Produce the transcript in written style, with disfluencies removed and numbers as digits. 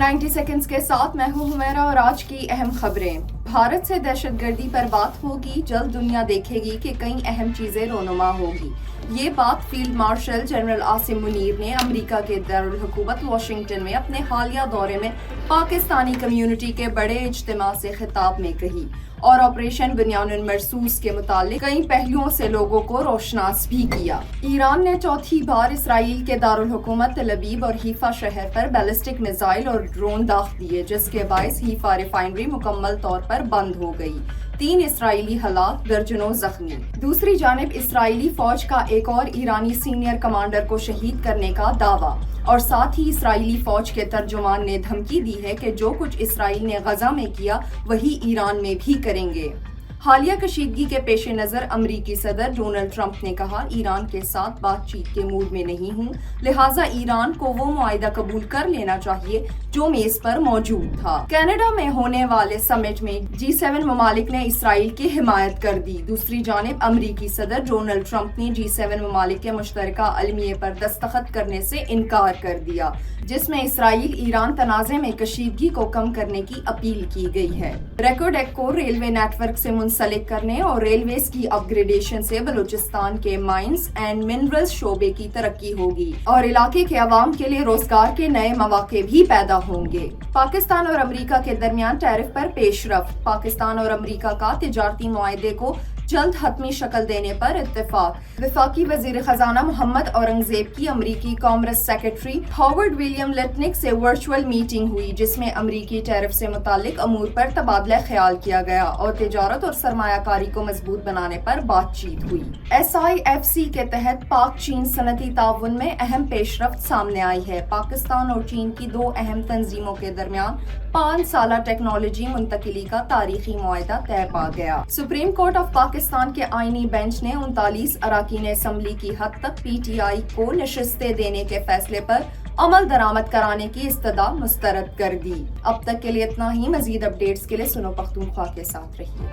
90 seconds के साथ मैं हूं हुमैरा और आज की अहम खबरें। भारत से दहशतगर्दी पर बात होगी, जल्द दुनिया देखेगी कि कई अहम चीजें रोनुमा होगी। ये बात field marshal general Asim Munir ने अमेरिका के दारुल हुकूमत वाशिंगटन में अपने हालिया दौरे में पाकिस्तानी कम्युनिटी के बड़े इज्तिमा से खिताब में कही और ऑपरेशन बुनियानुल मरसूस के मुतालिक कई पहलुओं से लोगों को रोशनास भी किया। ईरान ने चौथी बार इसराइल के दारुल हुकूमत तल अबीब और हीफा शहर पर बैलिस्टिक मिसाइल और ड्रोन दाग दिए, जिसके बायस हीफा रिफाइनरी मुकम्मल तौर पर बंद हो गई। 3 इसराइली हलाक, दर्जनों जख्मी। दूसरी जानिब इसराइली फौज का एक और ईरानी सीनियर कमांडर को शहीद करने का दावा और साथ ही इसराइली फौज के तर्जुमान ने धमकी दी है कि जो कुछ इसराइल ने गजा में किया वही ईरान में भी करेंगे। हालिया कशीदगी के पेश नज़र अमरीकी सदर डोनाल्ड ट्रंप ने कहा, ईरान के साथ बातचीत के मूड में नहीं हूँ, लिहाजा ईरान को वो मुआहिदा कबूल कर लेना चाहिए जो मेज पर मौजूद था। कनाडा में होने वाले समिट में G7 ममालिक ने इसराइल की हिमायत कर दी। दूसरी जानिब अमरीकी सदर डोनाल्ड ट्रंप ने G7 ममालिक के मुश्तरका अलमिये पर दस्तखत करने से इनकार कर दिया, जिसमें इसराइल ईरान तनाज़े में कशीदगी को कम करने की अपील की गई है। रेकोडेक को रेलवे नेटवर्क से मुंसलिक करने और रेलवेज की अपग्रेडेशन से बलूचिस्तान के माइंस एंड मिनरल्स शोबे की तरक्की होगी और इलाके के अवाम के लिए रोजगार के नए मौके भी पैदा होंगे। पाकिस्तान और अमेरिका के दरमियान टैरिफ पर पेशरफ्त। पाकिस्तान और अमेरिका का तिजारती मुआहदे को जल्द हतमी शक्ल देने पर इत्तेफाक। वफाकी वजीर खजाना मोहम्मद औरंगजेब की अमरीकी कॉमर्स सेक्रेटरी हॉवर्ड विलियम लिटनिक से वर्चुअल मीटिंग हुई, जिसमें अमरीकी टैरिफ से मुतालिक अमूर पर तबादला ख्याल किया गया और तिजारत और सरमायाकारी को मजबूत बनाने पर बातचीत हुई। SIFC के तहत पाक चीन सनती ताउन में अहम पेशरफ्त सामने आई है। पाकिस्तान और चीन की 2 अहम तंजीमों के दरमियान 5 साला टेक्नोलॉजी मुंतकिली का तारीखी मुआहिदा तय पा गया। सुप्रीम कोर्ट ऑफ पाकिस्तान के आईनी बेंच ने 39 अराकीन असम्बली की हद तक PTI को नशिस्तें देने के फैसले पर अमल दरामद कराने की इस्तदा मुस्तरद कर दी। अब तक के लिए इतना ही। मजीद अपडेट्स के लिए सुनो पख्तूनख्वा के साथ रहिए।